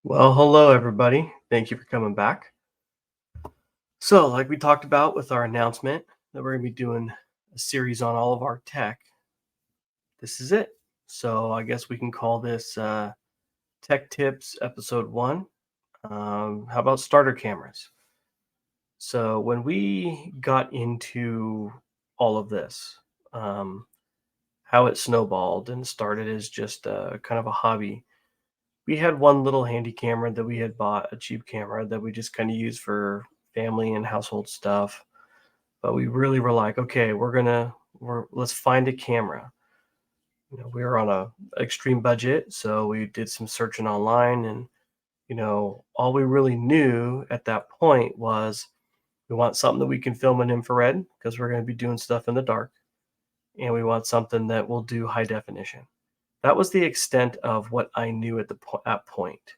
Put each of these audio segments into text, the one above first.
Well, hello everybody. Thank you for coming back. So, like we talked about with our announcement that we're going to be doing a series on all of our tech, this is it. So, I guess we can call this Tech Tips Episode 1. How about starter cameras? So, when we got into all of this, um, how it snowballed and started as just kind of a hobby. We had one little handy camera that we had bought, a cheap camera that we just kind of used for family and household stuff. But we really were like, okay, let's find a camera. We were on a extreme budget, so we did some searching online, and all we really knew at that point was we want something that we can film in infrared because we're going to be doing stuff in the dark, and we want something that will do high definition. That was the extent of what I knew at that point.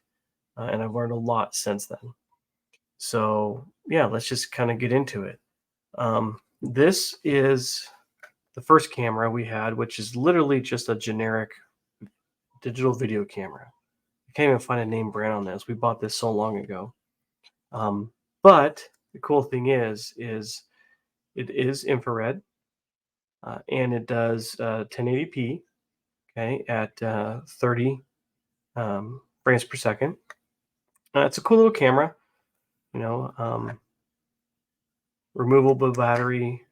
And I've learned a lot since then. So yeah, let's just kind of get into it. This is the first camera we had, which is literally just a generic digital video camera. I can't even find a name brand on this. We bought this so long ago. Um, but the cool thing is it is infrared, and it does 1080p, okay, at 30 frames per second. It's a cool little camera, you know. Removable battery,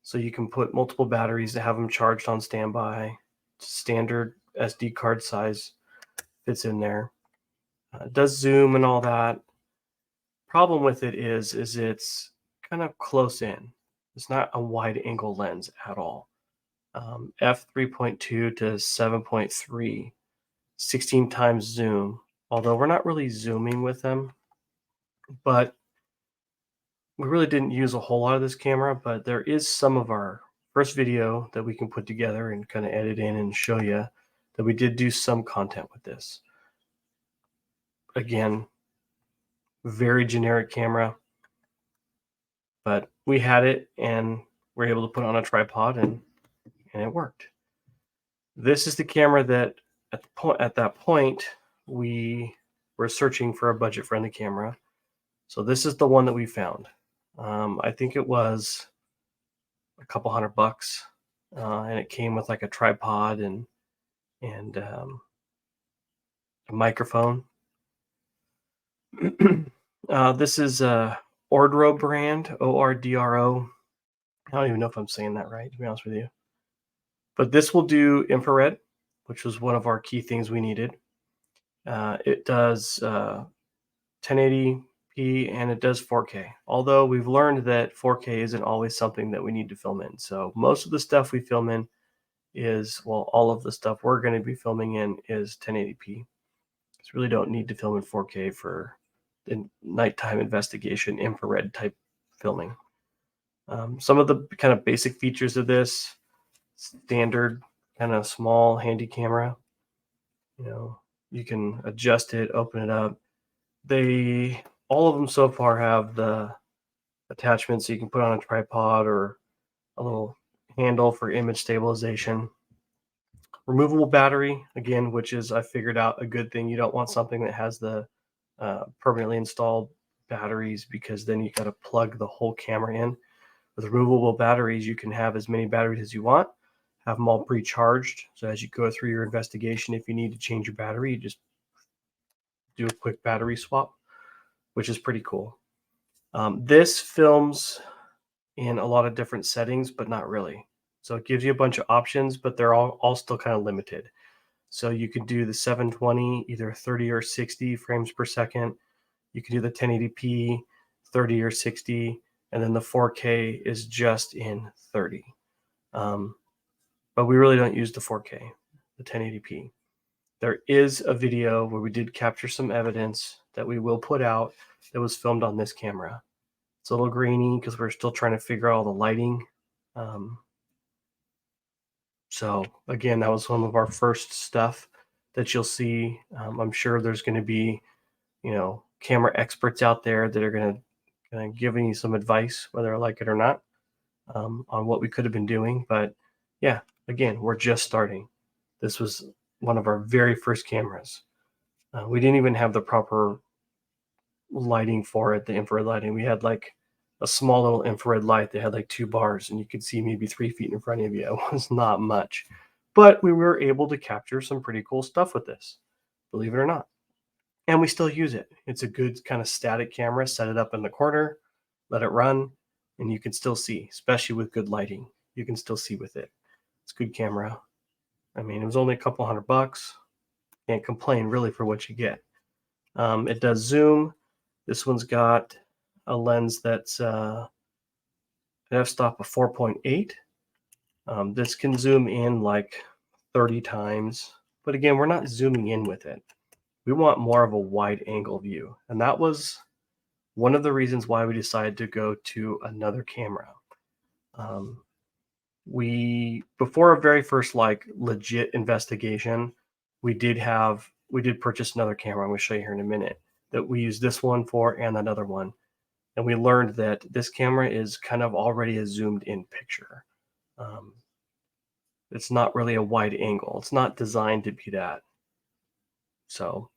so you can put multiple batteries to have them charged on standby. Standard SD card size fits in there. It does zoom and all that. Problem with it is it's kind of close in. It's not a wide angle lens at all. F3.2 to 7.3, 16 times zoom. Although we're not really zooming with them, but we really didn't use a whole lot of this camera, but there is some of our first video that we can put together and kind of edit in and show you that we did do some content with this. Again, very generic camera, but we had it and we're able to put it on a tripod and it worked. This is the camera that at that point we were searching for a budget-friendly camera. So this is the one that we found. I think it was a couple $100, and it came with like a tripod and a microphone. This is a Ordro brand, ORDRO. I don't even know if I'm saying that right, to be honest with you. But this will do infrared, which was one of our key things we needed. It does 1080p and it does 4K. Although we've learned that 4K isn't always something that we need to film in. So most of the stuff we film in all of the stuff we're going to be filming in is 1080p. So really don't need to film in 4K for the nighttime investigation infrared type filming. Some of the kind of basic features of this standard kind of small handy camera, you can adjust it, open it up. All of them so far have the attachments so you can put on a tripod or a little handle for image stabilization. Removable battery, again, which is, I figured out, a good thing. You don't want something that has the permanently installed batteries, because then you got to plug the whole camera in. With removable batteries, you can have as many batteries as you want, have them all pre-charged. So as you go through your investigation, if you need to change your battery, you just do a quick battery swap, which is pretty cool. This films in a lot of different settings, but not really. So it gives you a bunch of options, but they're all still kind of limited. So you could do the 720, either 30 or 60 frames per second. You can do the 1080p, 30 or 60, and then the 4K is just in 30. But we really don't use the 4K, the 1080p. There is a video where we did capture some evidence that we will put out that was filmed on this camera. It's a little grainy because we're still trying to figure out all the lighting. So again, that was some of our first stuff that you'll see. I'm sure there's going to be, camera experts out there that are going to give you some advice, whether I like it or not, on what we could have been doing. But yeah, again, we're just starting. This was one of our very first cameras. We didn't even have the proper lighting for it, the infrared lighting. We had like a small little infrared light that had like 2 bars, and you could see maybe 3 feet in front of you. It was not much, but we were able to capture some pretty cool stuff with this, believe it or not. And we still use it. It's a good kind of static camera. Set it up in the corner, let it run, and you can still see, especially with good lighting. You can still see with it. It's a good camera. I mean, it was only a couple $100. Can't complain really for what you get. It does zoom. This one's got a lens that's an f-stop of 4.8. This can zoom in like 30 times. But again, we're not zooming in with it. We want more of a wide angle view. And that was one of the reasons why we decided to go to another camera. Before our very first like legit investigation, we did purchase another camera. I'm going to show you here in a minute that we use this one for and another one. And we learned that this camera is kind of already a zoomed in picture. It's not really a wide angle. It's not designed to be that. So,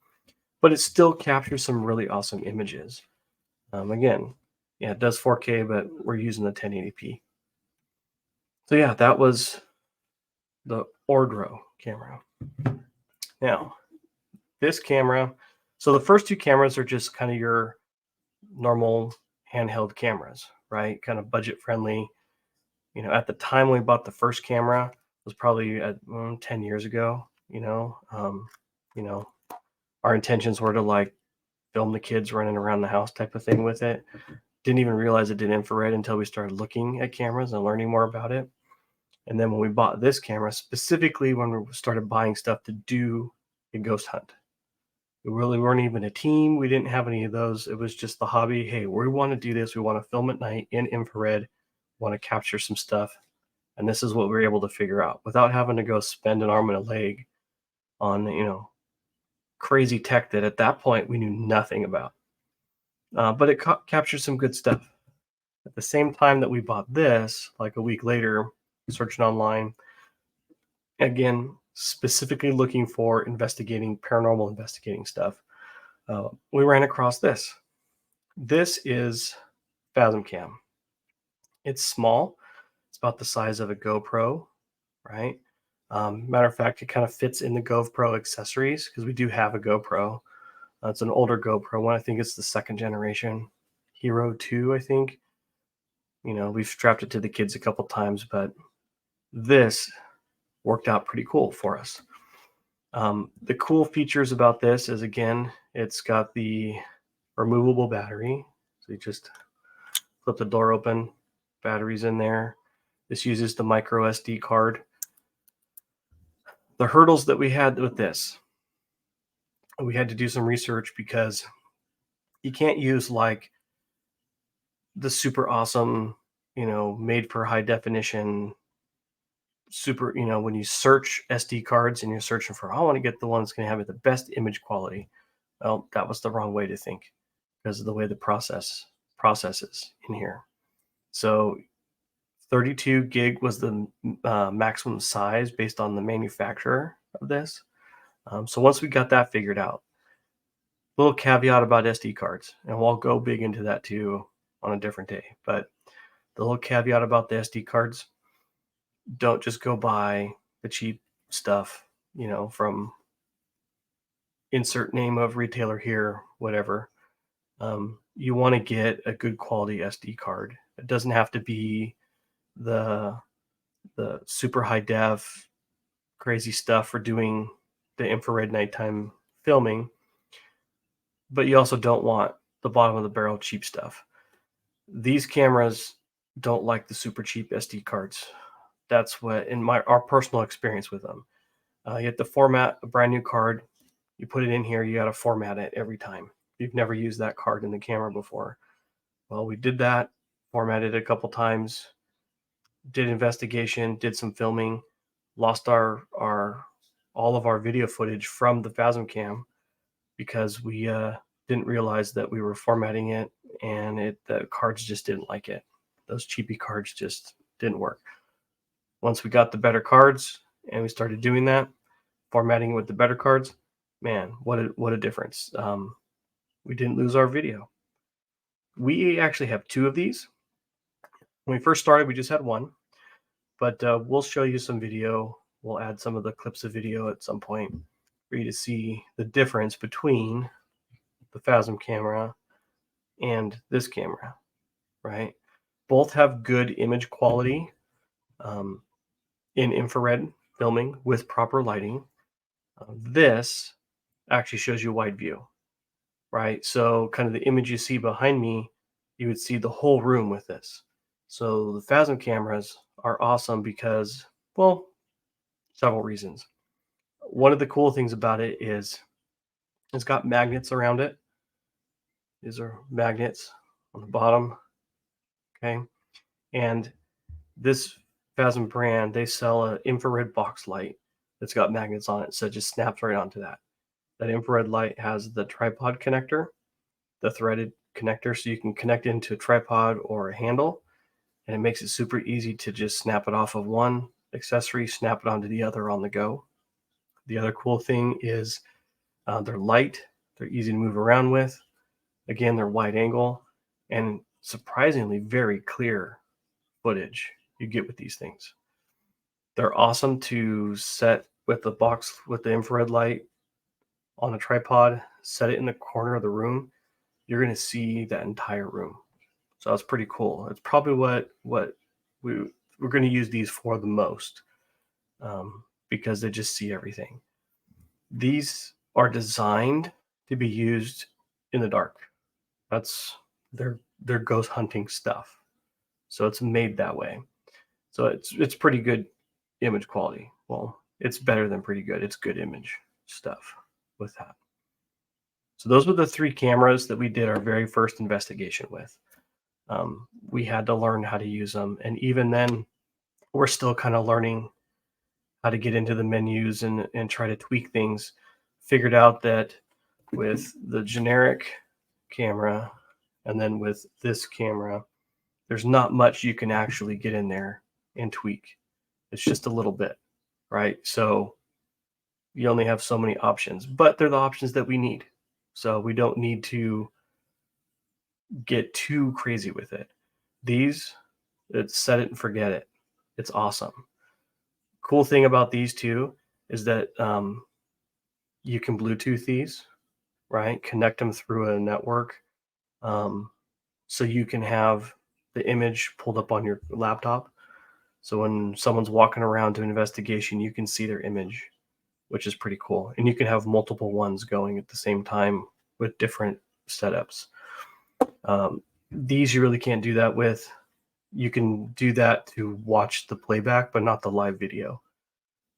but it still captures some really awesome images. Again, yeah, it does 4K, but we're using the 1080p. So yeah, that was the Ordro camera. Now, this camera, so the first two cameras are just kind of your normal handheld cameras, right? Kind of budget friendly. You know, at the time when we bought the first camera, it was probably 10 years ago, you know, our intentions were to like film the kids running around the house type of thing with it. Didn't even realize it did infrared until we started looking at cameras and learning more about it. And then when we bought this camera, specifically when we started buying stuff to do a ghost hunt, we really weren't even a team. We didn't have any of those. It was just the hobby. Hey, we want to do this. We want to film at night in infrared, want to capture some stuff. And this is what we were able to figure out without having to go spend an arm and a leg on, crazy tech that at that point we knew nothing about. But it captured some good stuff. At the same time that we bought this, like a week later, searching online, again, specifically looking for paranormal investigating stuff, we ran across this. This is Phasm Cam. It's small. It's about the size of a GoPro, right? Matter of fact, it kind of fits in the GoPro accessories because we do have a GoPro. It's an older GoPro one. I think it's the second generation Hero 2, I think. We've strapped it to the kids a couple times, but this worked out pretty cool for us. The cool features about this is, again, it's got the removable battery. So you just flip the door open, battery's in there. This uses the micro SD card. The hurdles that we had with this, we had to do some research because you can't use like the super awesome, made for high definition, super, when you search SD cards and you're searching for, I want to get the one that's going to have the best image quality. Well, that was the wrong way to think because of the way the processes in here. So 32 gig was the maximum size based on the manufacturer of this. So once we got that figured out, little caveat about SD cards, and we'll go big into that too on a different day. But the little caveat about the SD cards, don't just go buy the cheap stuff, from insert name of retailer here, whatever. You want to get a good quality SD card. It doesn't have to be the super high def crazy stuff for doing the infrared nighttime filming, but you also don't want the bottom of the barrel cheap stuff. These cameras don't like the super cheap SD cards. That's what our personal experience with them. You have to format a brand new card. You put it in here, you got to format it every time. You've never used that card in the camera before. Well, we did that, formatted it a couple times, did investigation, did some filming, lost all of our video footage from the Phasm Cam because we didn't realize that we were formatting it, and the cards just didn't like it. Those cheapy cards just didn't work. Once we got the better cards and we started doing that, formatting with the better cards, man, what a difference. We didn't lose our video. We actually have two of these. When we first started, we just had one, but we'll show you some video. We'll add some of the clips of video at some point for you to see the difference between the Phasm camera and this camera, right? Both have good image quality in infrared filming with proper lighting. This actually shows you wide view, right? So kind of the image you see behind me, you would see the whole room with this. So the Phasm cameras are awesome because, well, several reasons. One of the cool things about it is it's got magnets around it. These are magnets on the bottom, okay? And this Phasm brand, they sell an infrared box light that's got magnets on it, so it just snaps right onto that. That infrared light has the tripod connector, the threaded connector, so you can connect into a tripod or a handle, and it makes it super easy to just snap it off of one accessory, snap it onto the other on the go. The other cool thing is they're light, they're easy to move around with. Again, they're wide angle and surprisingly very clear footage you get with these things. They're awesome to set with the box with the infrared light on a tripod, set it in the corner of the room. You're going to see that entire room. So that's pretty cool. It's probably what we're going to use these for the most because they just see everything. These are designed to be used in the dark. That's their ghost hunting stuff. So it's made that way. So it's pretty good image quality. Well, it's better than pretty good. It's good image stuff with that. So those were the three cameras that we did our very first investigation with. We had to learn how to use them, and even then, we're still kind of learning how to get into the menus and try to tweak things. Figured out that with the generic camera and then with this camera, there's not much you can actually get in there and tweak. It's just a little bit, right? So you only have so many options, but they're the options that we need. So we don't need to get too crazy with it. These, it's set it and forget it. It's awesome. Cool thing about these two is that you can Bluetooth these, right? Connect them through a network. So you can have the image pulled up on your laptop. So when someone's walking around doing investigation, you can see their image, which is pretty cool. And you can have multiple ones going at the same time with different setups. These you really can't do that with. You can do that to watch the playback, but not the live video.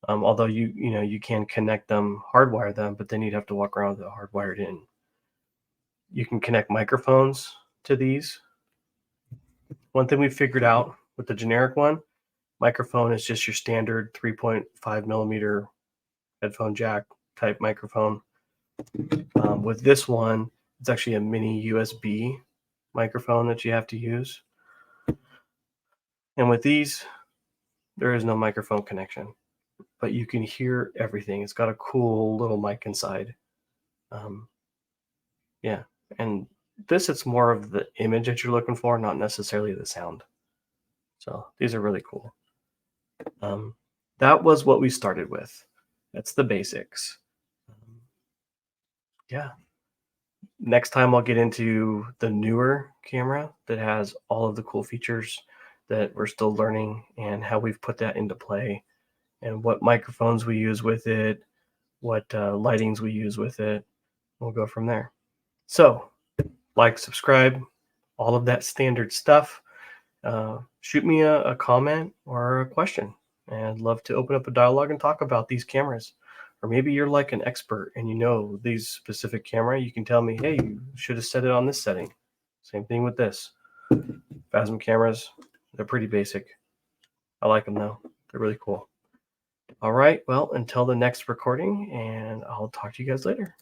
Although you can connect them, hardwire them, but then you'd have to walk around with it hardwired in. You can connect microphones to these. One thing we figured out with the generic one, microphone is just your standard 3.5 millimeter headphone jack type microphone. With this one, it's actually a mini USB microphone that you have to use. And with these, there is no microphone connection, but you can hear everything. It's got a cool little mic inside. Yeah, and this, it's more of the image that you're looking for, not necessarily the sound. So these are really cool. That was what we started with. That's the basics. Yeah. Next time I'll get into the newer camera that has all of the cool features that we're still learning and how we've put that into play and what microphones we use with it, what lightings we use with it. We'll go from there. So like, subscribe, all of that standard stuff. Shoot me a comment or a question. And I'd love to open up a dialogue and talk about these cameras. Or maybe you're like an expert and you know these specific camera. You can tell me, hey, you should have set it on this setting. Same thing with this. Phasm cameras, they're pretty basic. I like them though. They're really cool. All right, well, until the next recording, and I'll talk to you guys later.